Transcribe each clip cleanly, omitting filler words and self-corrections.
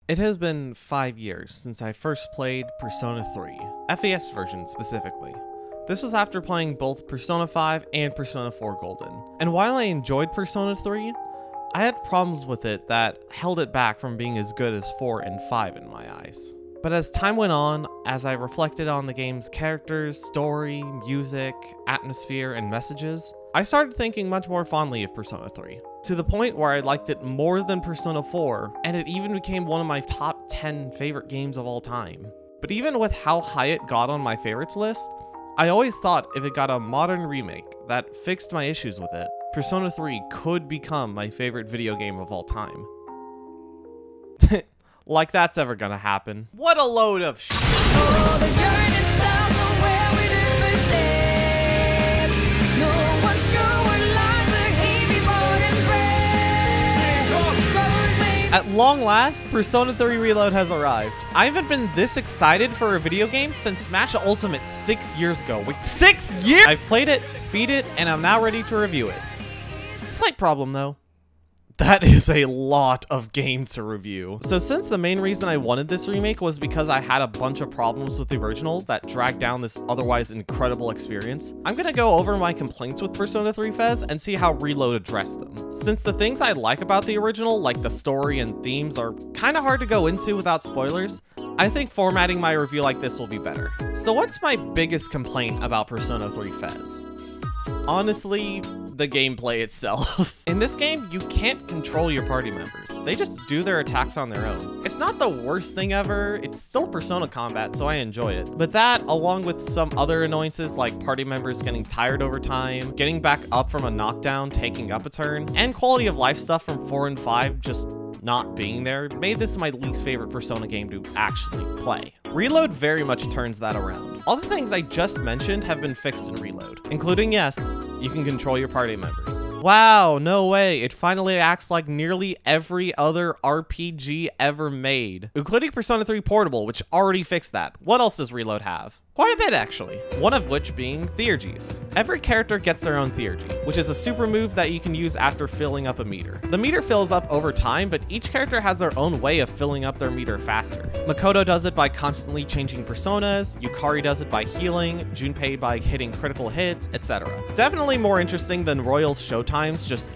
It has been 5 years since I first played Persona 3, FES version specifically. This was after playing both Persona 5 and Persona 4 Golden. And while I enjoyed Persona 3, I had problems with it that held it back from being as good as 4 and 5 in my eyes. But as time went on, as I reflected on the game's characters, story, music, atmosphere, and messages, I started thinking much more fondly of Persona 3, to the point where I liked it more than Persona 4, and it even became one of my top 10 favorite games of all time. But even with how high it got on my favorites list, I always thought if it got a modern remake that fixed my issues with it, Persona 3 could become my favorite video game of all time. Like that's ever gonna happen. What a load of shit. At long last, Persona 3 Reload has arrived. I haven't been this excited for a video game since Smash Ultimate 6 years ago. Wait, 6 years? I've played it, beat it, and I'm now ready to review it. Slight problem though. That is a lot of game to review. So since the main reason I wanted this remake was because I had a bunch of problems with the original that dragged down this otherwise incredible experience, I'm gonna go over my complaints with Persona 3 FES and see how Reload addressed them. Since the things I like about the original, like the story and themes, are kinda hard to go into without spoilers, I think formatting my review like this will be better. So what's my biggest complaint about Persona 3 FES? Honestly, the gameplay itself. In this game, you can't control your party members. They just do their attacks on their own. It's not the worst thing ever, it's still Persona combat, so I enjoy it. But that, along with some other annoyances like party members getting tired over time, getting back up from a knockdown, taking up a turn, and quality of life stuff from 4 and 5 just not being there, made this my least favorite Persona game to actually play. Reload very much turns that around. All the things I just mentioned have been fixed in Reload, including, yes, you can control your party members. Wow, no way, it finally acts like nearly every other RPG ever made, including Persona 3 Portable, which already fixed that. What else does Reload have? Quite a bit, actually. One of which being Theurgies. Every character gets their own Theurgy, which is a super move that you can use after filling up a meter. The meter fills up over time, but each character has their own way of filling up their meter faster. Makoto does it by constantly changing personas, Yukari does it by healing, Junpei by hitting critical hits, etc. Definitely more interesting than Royal's showtimes just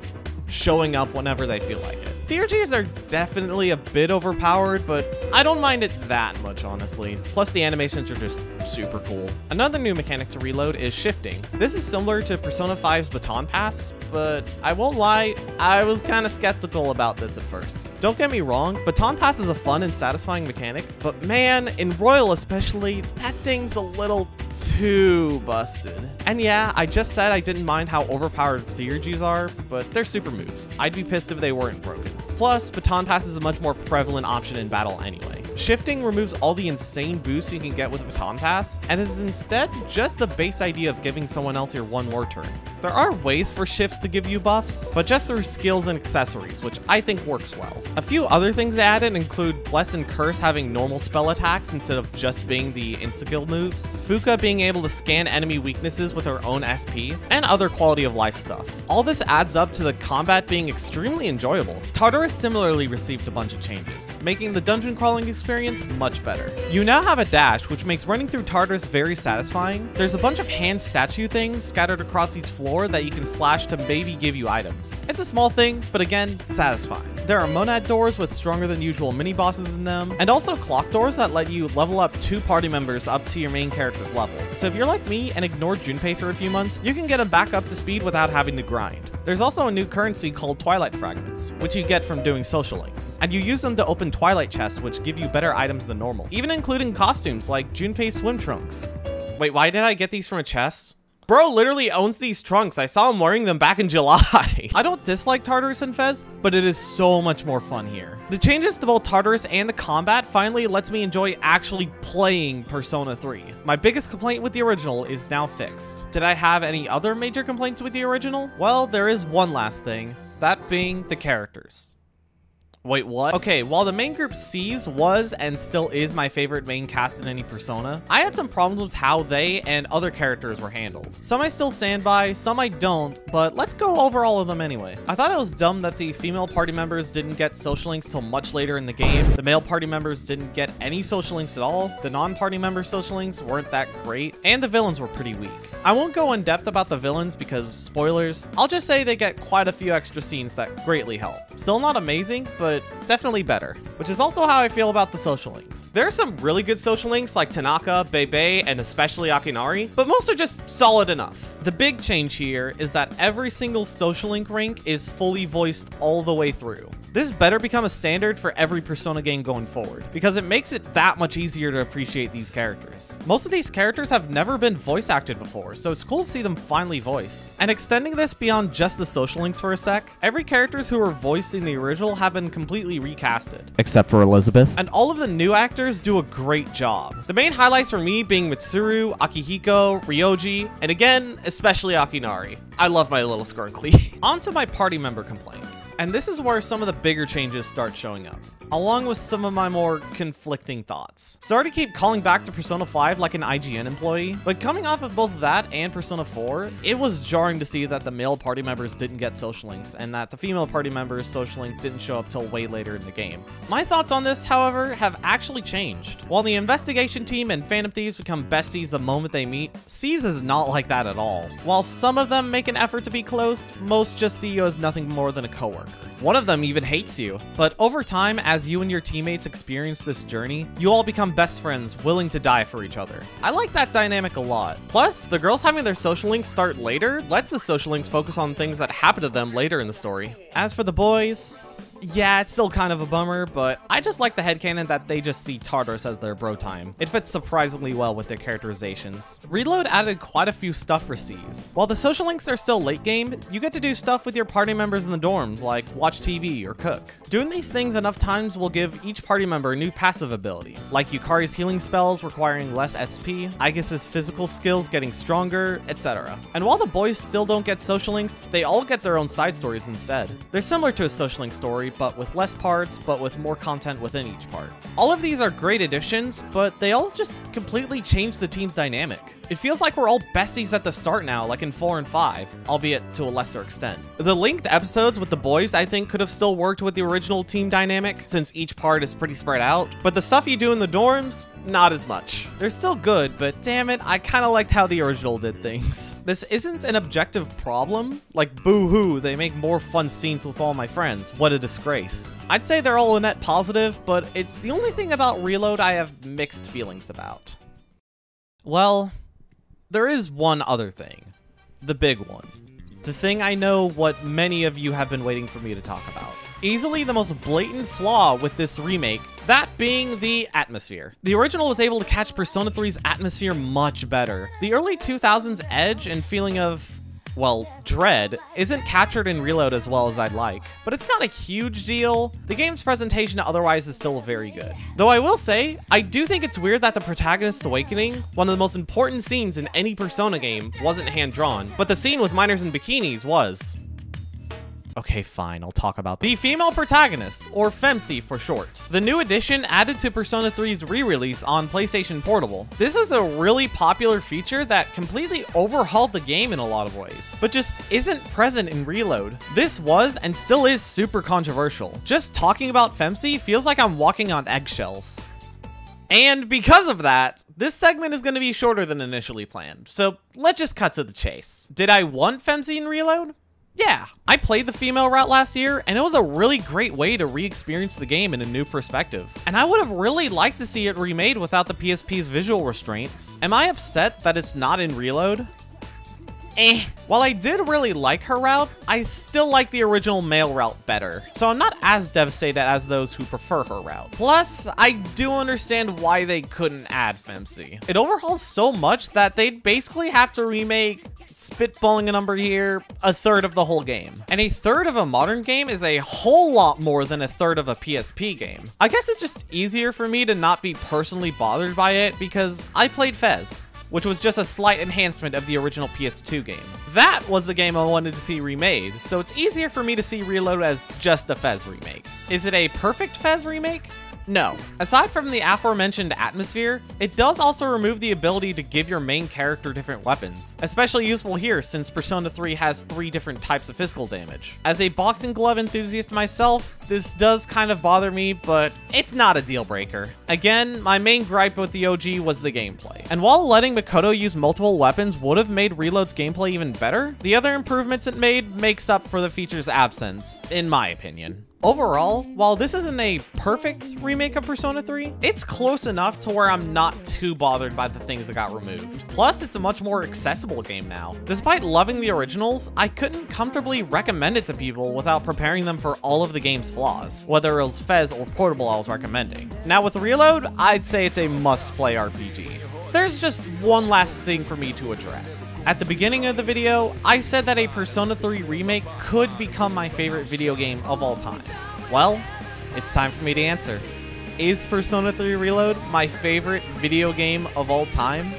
showing up whenever they feel like it. Theurgies are definitely a bit overpowered, but I don't mind it that much, honestly. Plus, the animations are just super cool. Another new mechanic to Reload is shifting. This is similar to Persona 5's Baton Pass, but I won't lie, I was kind of skeptical about this at first. Don't get me wrong, Baton Pass is a fun and satisfying mechanic, but man, in Royal especially, that thing's a little too busted. And yeah, I just said I didn't mind how overpowered Theurgies are, but they're super moves. I'd be pissed if they weren't broken. Plus, Baton Pass is a much more prevalent option in battle anyway. Shifting removes all the insane boosts you can get with Baton Pass, and is instead just the base idea of giving someone else your one more turn. There are ways for shifts to give you buffs, but just through skills and accessories, which I think works well. A few other things they added include Bless and Curse having normal spell attacks instead of just being the insta-kill moves, Fuka being able to scan enemy weaknesses with her own SP, and other quality of life stuff. All this adds up to the combat being extremely enjoyable. Tartarus similarly received a bunch of changes, making the dungeon crawling experience much better. You now have a dash, which makes running through Tartarus very satisfying. There's a bunch of hand statue things scattered across each floor that you can slash to maybe give you items. It's a small thing, but again, satisfying. There are monad doors with stronger than usual mini bosses in them, and also clock doors that let you level up 2 party members up to your main character's level. So if you're like me and ignored Junpei for a few months, you can get him back up to speed without having to grind. There's also a new currency called Twilight Fragments, which you get from doing social links, and you use them to open Twilight chests, which give you better items than normal, even including costumes like Junpei's swim trunks. Wait, why did I get these from a chest? Bro literally owns these trunks. I saw him wearing them back in July. I don't dislike Tartarus and FES, but it is so much more fun here. The changes to both Tartarus and the combat finally lets me enjoy actually playing Persona 3. My biggest complaint with the original is now fixed. Did I have any other major complaints with the original? Well, there is one last thing, that being the characters. Wait, what? Okay, while the main group C's was and still is my favorite main cast in any Persona, I had some problems with how they and other characters were handled. Some I still stand by, some I don't, but let's go over all of them anyway. I thought it was dumb that the female party members didn't get social links till much later in the game. The male party members didn't get any social links at all. The non-party member social links weren't that great, and the villains were pretty weak. I won't go in depth about the villains because spoilers. I'll just say they get quite a few extra scenes that greatly help. Still not amazing, but definitely better, which is also how I feel about the social links. There are some really good social links like Tanaka, Bebe, and especially Akinari, but most are just solid enough. The big change here is that every single social link rank is fully voiced all the way through. This better become a standard for every Persona game going forward, because it makes it that much easier to appreciate these characters. Most of these characters have never been voice acted before, so it's cool to see them finally voiced. And extending this beyond just the social links for a sec, every characters who were voiced in the original have been completely recasted. Except for Elizabeth. And all of the new actors do a great job. The main highlights for me being Mitsuru, Akihiko, Ryoji, and again, especially Akinari. I love my little squirkly. On to my party member complaints. And this is where some of the bigger changes start showing up, along with some of my more conflicting thoughts. Sorry to keep calling back to Persona 5 like an IGN employee, but coming off of both that and Persona 4, it was jarring to see that the male party members didn't get social links and that the female party members' social link didn't show up till way later in the game. My thoughts on this, however, have actually changed. While the investigation team and Phantom Thieves become besties the moment they meet, C's is not like that at all. While some of them make an effort to be close, most just see you as nothing more than a coworker. One of them even hates you. But over time, as you and your teammates experience this journey, you all become best friends willing to die for each other. I like that dynamic a lot. Plus, the girls having their social links start later lets the social links focus on things that happen to them later in the story. As for the boys, yeah, it's still kind of a bummer, but I just like the headcanon that they just see Tartarus as their bro time. It fits surprisingly well with their characterizations. Reload added quite a few stuff for C's. While the social links are still late game, you get to do stuff with your party members in the dorms, like watch TV or cook. Doing these things enough times will give each party member a new passive ability, like Yukari's healing spells requiring less SP, Aigis' physical skills getting stronger, etc. And while the boys still don't get social links, they all get their own side stories instead. They're similar to a social link story, but with less parts, but with more content within each part. All of these are great additions, but they all just completely change the team's dynamic. It feels like we're all besties at the start now, like in 4 and 5, albeit to a lesser extent. The linked episodes with the boys, I think, could have still worked with the original team dynamic, since each part is pretty spread out, but the stuff you do in the dorms, not as much. They're still good, but damn it, I kinda liked how the original did things. This isn't an objective problem, like boo-hoo, they make more fun scenes with all my friends, what a disgrace. I'd say they're all a net positive, but it's the only thing about Reload I have mixed feelings about. Well, there is one other thing. The big one. The thing I know what many of you have been waiting for me to talk about. Easily the most blatant flaw with this remake, that being the atmosphere. The original was able to catch Persona 3's atmosphere much better. The early 2000s edge and feeling of, well, dread isn't captured in Reload as well as I'd like, but it's not a huge deal. The game's presentation otherwise is still very good. Though I will say, I do think it's weird that the protagonist's awakening, one of the most important scenes in any Persona game, wasn't hand-drawn, but the scene with minors in bikinis was. Okay, fine, I'll talk about the female protagonist, or FemC for short. The new addition added to Persona 3's re-release on PlayStation Portable. This is a really popular feature that completely overhauled the game in a lot of ways, but just isn't present in Reload. This was and still is super controversial. Just talking about FemC feels like I'm walking on eggshells. And because of that, this segment is going to be shorter than initially planned, so let's just cut to the chase. Did I want FemC in Reload? Yeah, I played the female route last year, and it was a really great way to re-experience the game in a new perspective. And I would have really liked to see it remade without the PSP's visual restraints. Am I upset that it's not in Reload? While I did really like her route, I still like the original male route better, so I'm not as devastated as those who prefer her route. Plus, I do understand why they couldn't add FemC. It overhauls so much that they'd basically have to remake, spitballing a number here, a third of the whole game. And a third of a modern game is a whole lot more than a third of a PSP game. I guess it's just easier for me to not be personally bothered by it because I played Fez, which was just a slight enhancement of the original PS2 game. That was the game I wanted to see remade, so it's easier for me to see Reload as just a Fez remake. Is it a perfect Fez remake? No. Aside from the aforementioned atmosphere, it does also remove the ability to give your main character different weapons. Especially useful here since Persona 3 has 3 different types of physical damage. As a boxing glove enthusiast myself, this does kind of bother me, but it's not a deal breaker. Again, my main gripe with the OG was the gameplay. And while letting Makoto use multiple weapons would have made Reload's gameplay even better, the other improvements it made makes up for the feature's absence, in my opinion. Overall, while this isn't a perfect remake of Persona 3, it's close enough to where I'm not too bothered by the things that got removed. Plus, it's a much more accessible game now. Despite loving the originals, I couldn't comfortably recommend it to people without preparing them for all of the game's flaws, whether it was Fez or Portable I was recommending. Now with Reload, I'd say it's a must-play RPG. There's just one last thing for me to address. At the beginning of the video, I said that a Persona 3 remake could become my favorite video game of all time. Well, it's time for me to answer. Is Persona 3 Reload my favorite video game of all time?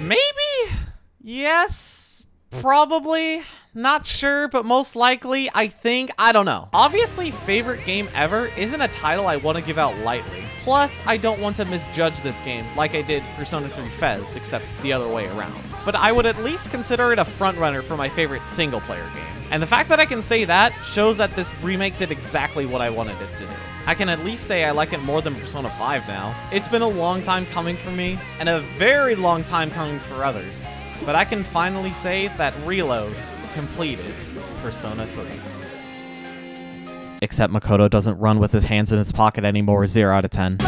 Maybe? Yes? Probably? Not sure, but most likely, I think, I don't know. Obviously, favorite game ever isn't a title I want to give out lightly. Plus, I don't want to misjudge this game like I did Persona 3 Fez, except the other way around. But I would at least consider it a frontrunner for my favorite single-player game. And the fact that I can say that shows that this remake did exactly what I wanted it to do. I can at least say I like it more than Persona 5 now. It's been a long time coming for me, and a very long time coming for others. But I can finally say that Reload completed Persona 3. Except Makoto doesn't run with his hands in his pocket anymore, 0 out of 10.